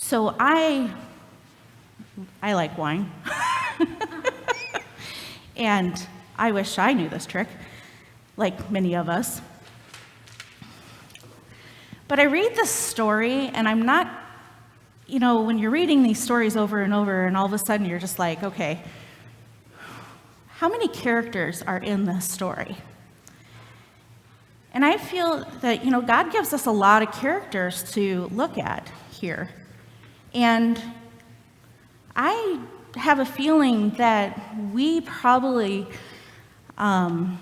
So I like wine. And I wish I knew this trick, like many of us. But I read this story, and I'm not, when you're reading these stories over and over, and all of a sudden you're just like, okay, how many characters are in this story? And I feel that, God gives us a lot of characters to look at here. And I have a feeling that we probably can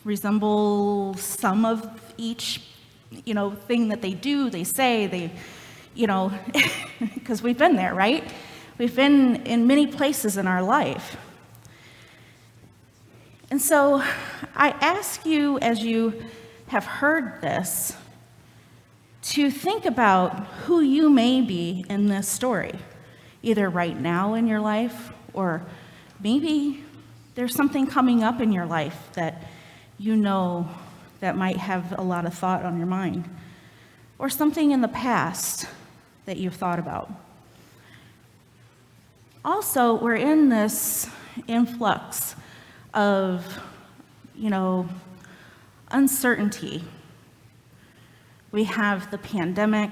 resemble some of each, thing that they do, they say, because we've been there, right? We've been in many places in our life. And so I ask you, as you have heard this, to think about who you may be in this story, either right now in your life, or maybe there's something coming up in your life that that might have a lot of thought on your mind, or something in the past that you've thought about. Also, we're in this influx of, uncertainty. We have the pandemic.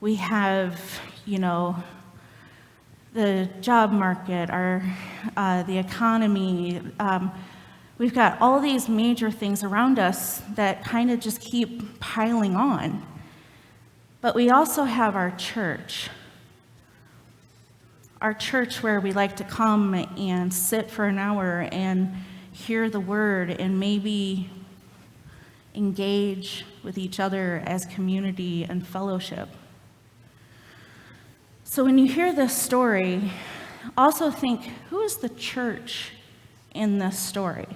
We have, the job market, the economy. We've got all these major things around us that kind of just keep piling on. But we also have our church where we like to come and sit for an hour and hear the word and maybe engage with each other as community and fellowship. So when you hear this story, also think, who is the church in this story?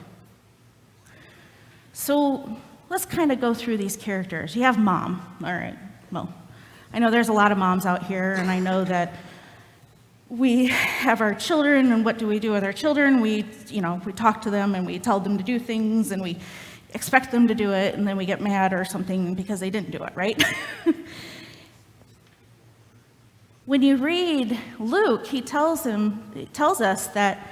So let's kind of go through these characters. You have mom. All right, well, I know there's a lot of moms out here, and I know that we have our children, and what do we do with our children? We talk to them, and we tell them to do things, and we expect them to do it, and then we get mad or something because they didn't do it, right? When you read Luke, he tells us that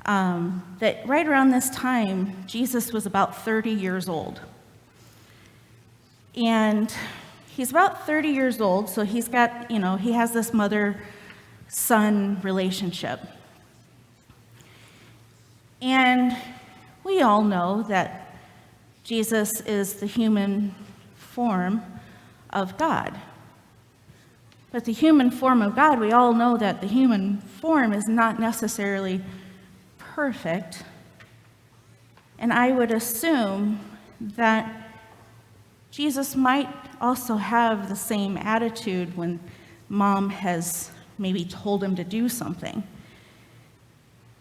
that right around this time, Jesus was about 30 years old. And he's about 30 years old, so he's got, he has this mother-son relationship. And we all know that Jesus is the human form of God. But the human form of God, we all know that the human form is not necessarily perfect. And I would assume that Jesus might also have the same attitude when mom has maybe told him to do something.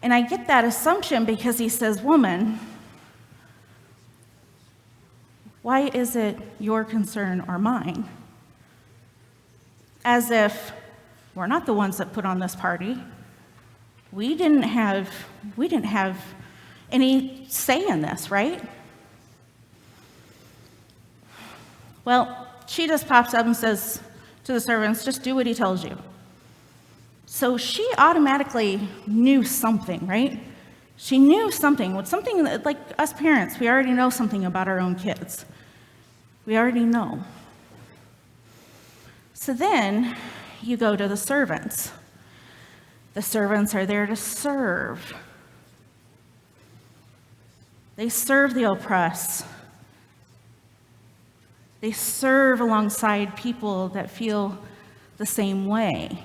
And I get that assumption because he says, "Woman, why is it your concern or mine?" As if we're not the ones that put on this party. We didn't have any say in this, right? Well, she just pops up and says to the servants, "Just do what he tells you." So she automatically knew something, right? She knew something. Something that, like us parents, we already know something about our own kids. We already know. So then you go to the servants. The servants are there to serve. They serve the oppressed. They serve alongside people that feel the same way.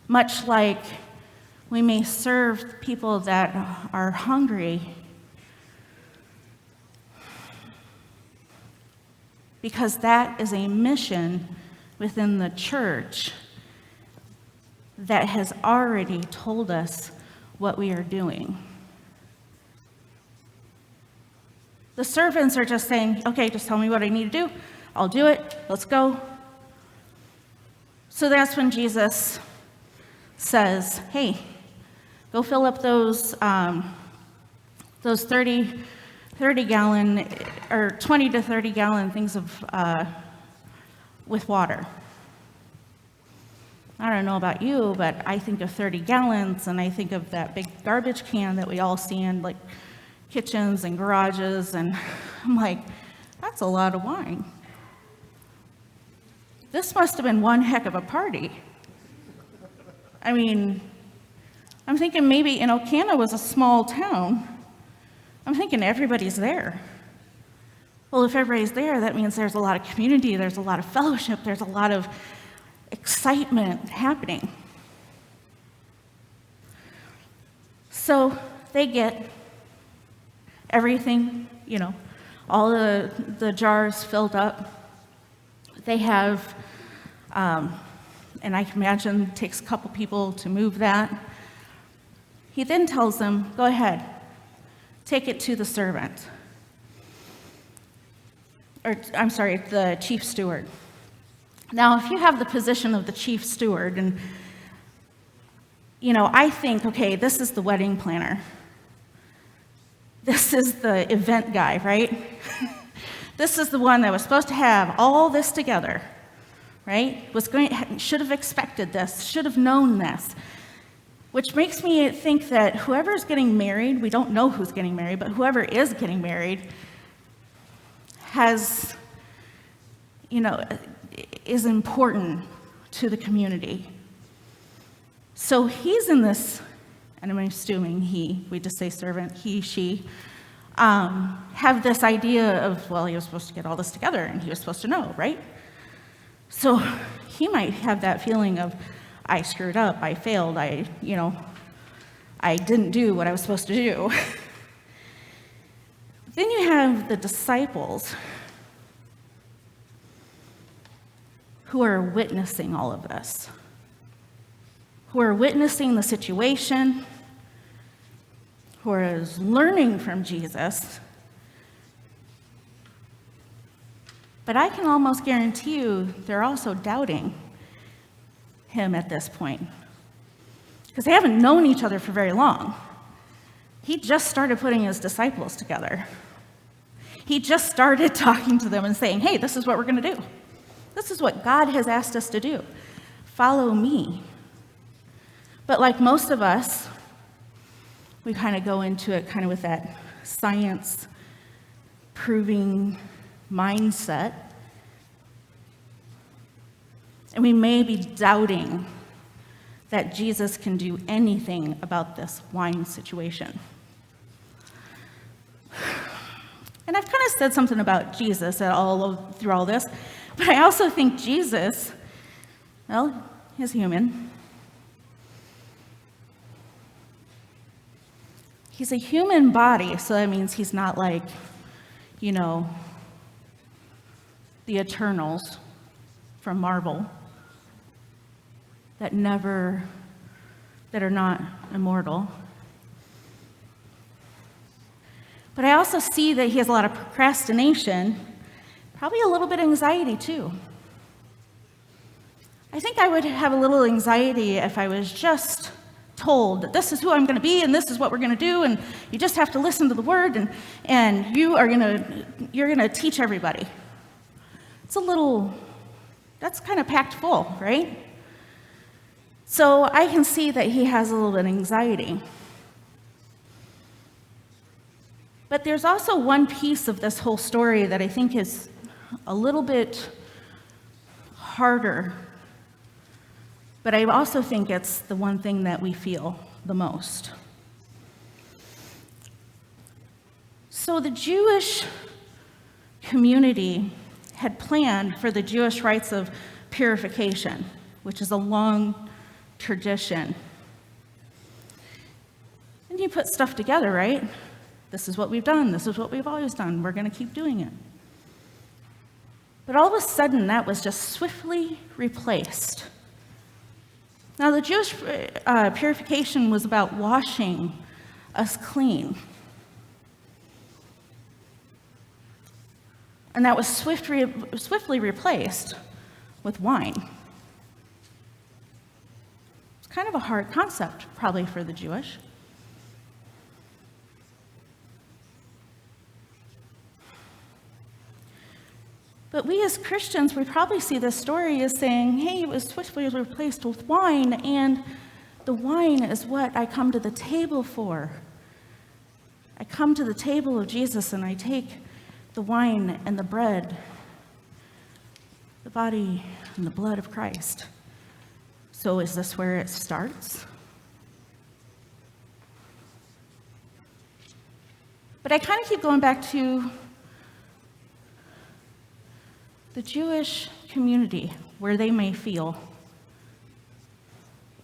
Much like we may serve people that are hungry, because that is a mission within the church that has already told us what we are doing. The servants are just saying, "Okay, just tell me what I need to do. I'll do it. Let's go." So that's when Jesus says, "Hey, go fill up those 30 30-gallon or 20 to 30-gallon things of with water. I don't know about you, but I think of 30 gallons, and I think of that big garbage can that we all see in like kitchens and garages, and I'm like, that's a lot of wine. This must have been one heck of a party. I mean, I'm thinking maybe, Cana was a small town. I'm thinking everybody's there. Well, if everybody's there, that means there's a lot of community, there's a lot of fellowship, there's a lot of excitement happening. So they get everything, all the jars filled up. They have, and I can imagine it takes a couple people to move that. He then tells them, go ahead, take it to the servant. Or, I'm sorry, the chief steward. Now, if you have the position of the chief steward, and, I think, okay, this is the wedding planner. This is the event guy, right? This is the one that was supposed to have all this together, right? Should have expected this, should have known this. Which makes me think that whoever's getting married, we don't know who's getting married, but whoever is getting married has, is important to the community. So he's in this, and I'm assuming we just say servant, he, she, have this idea of, well, he was supposed to get all this together, and he was supposed to know, right? So he might have that feeling of, I screwed up, I failed, I didn't do what I was supposed to do. Then you have the disciples who are witnessing all of this, who are witnessing the situation, who are learning from Jesus. But I can almost guarantee you they're also doubting him at this point, because they haven't known each other for very long. He just started putting his disciples together. He just started talking to them and saying, hey, this is what we're going to do. This is what God has asked us to do. Follow me. But like most of us, we kind of go into it kind of with that science proving mindset. And we may be doubting that Jesus can do anything about this wine situation. And I've kind of said something about Jesus through all this, but I also think Jesus, well, he's human. He's a human body, so that means he's not like, the Eternals from Marvel that are not immortal. But I also see that he has a lot of procrastination, probably a little bit of anxiety too. I think I would have a little anxiety if I was just told that this is who I'm going to be and this is what we're going to do, and you just have to listen to the word, and you're going to teach everybody. That's kind of packed full, right? So I can see that he has a little bit of anxiety. But there's also one piece of this whole story that I think is a little bit harder, but I also think it's the one thing that we feel the most. So the Jewish community had planned for the Jewish rites of purification, which is a long tradition. And you put stuff together, right? This is what we've done. This is what we've always done. We're going to keep doing it. But all of a sudden, that was just swiftly replaced. Now, the Jewish purification was about washing us clean. And that was swiftly replaced with wine. It's kind of a hard concept, probably, for the Jewish. But we as Christians, we probably see this story as saying, hey, it was swiftly replaced with wine, and the wine is what I come to the table for. I come to the table of Jesus and I take the wine and the bread, the body and the blood of Christ. So is this where it starts? But I kind of keep going back to the Jewish community where they may feel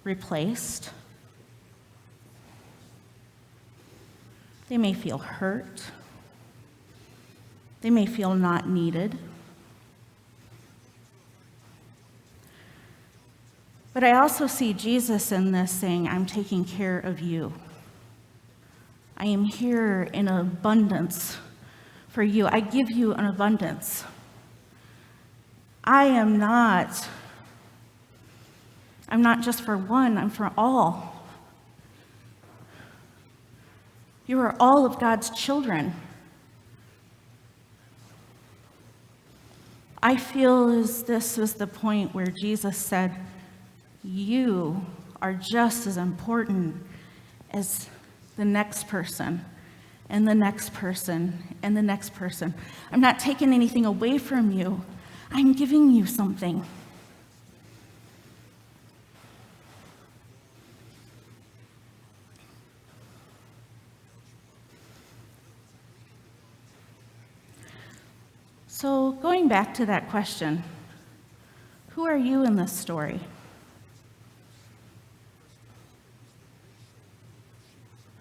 replaced. They may feel hurt. They may feel not needed. But I also see Jesus in this saying, I'm taking care of you. I am here in abundance for you. I give you an abundance. I'm not just for one, I'm for all. You are all of God's children. I feel as this was the point where Jesus said, you are just as important as the next person, and the next person, and the next person. I'm not taking anything away from you. I'm giving you something. So going back to that question, who are you in this story?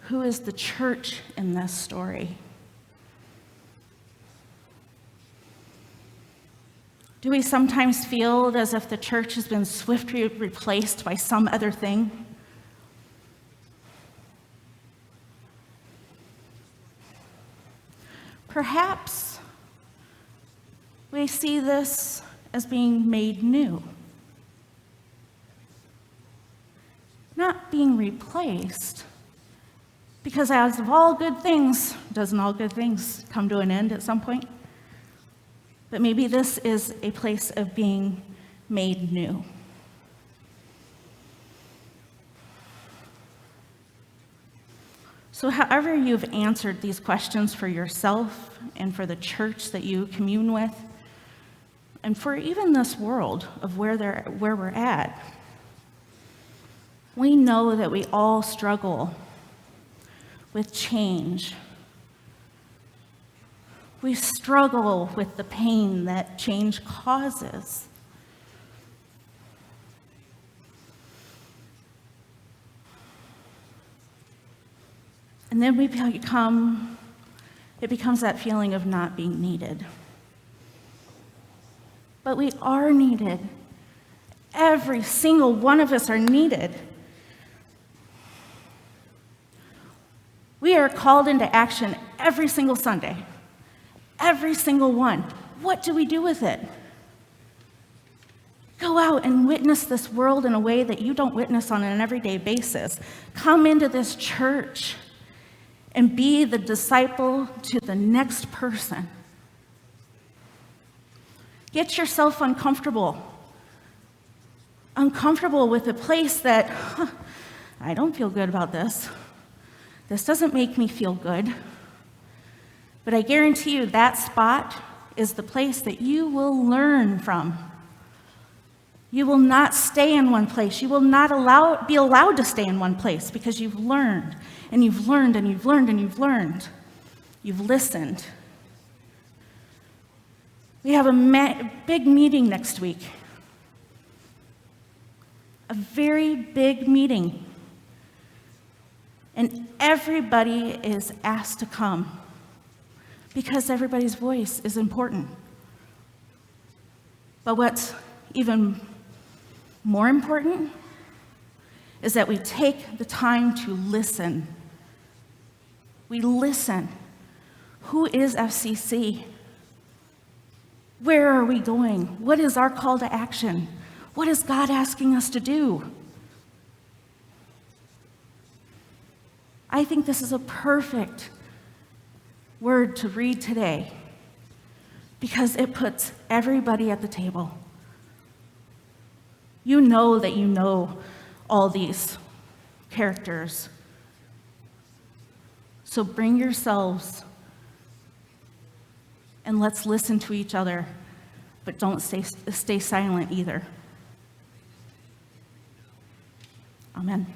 Who is the church in this story? Do we sometimes feel as if the church has been swiftly replaced by some other thing? Perhaps we see this as being made new, not being replaced. Because as of all good things, doesn't all good things come to an end at some point? But maybe this is a place of being made new. So however you've answered these questions for yourself and for the church that you commune with, and for even this world of where we're at, we know that we all struggle with change. We struggle with the pain that change causes. And then it becomes that feeling of not being needed. But we are needed. Every single one of us are needed. We are called into action every single Sunday. Every single one. What do we do with it? Go out and witness this world in a way that you don't witness on an everyday basis. Come into this church and be the disciple to the next person. Get yourself uncomfortable with a place that, I don't feel good about this. This doesn't make me feel good. But I guarantee you that spot is the place that you will learn from. You will not stay in one place. You will not be allowed to stay in one place because you've learned, and you've learned, and you've learned, and you've learned. You've listened. We have a big meeting next week. A very big meeting. And everybody is asked to come because everybody's voice is important. But what's even more important is that we take the time to listen. We listen. Who is FCC? Where are we going? What is our call to action? What is God asking us to do? I think this is a perfect word to read today. because it puts everybody at the table. You know that you know all these characters. So bring yourselves and let's listen to each other, but don't stay silent either. Amen.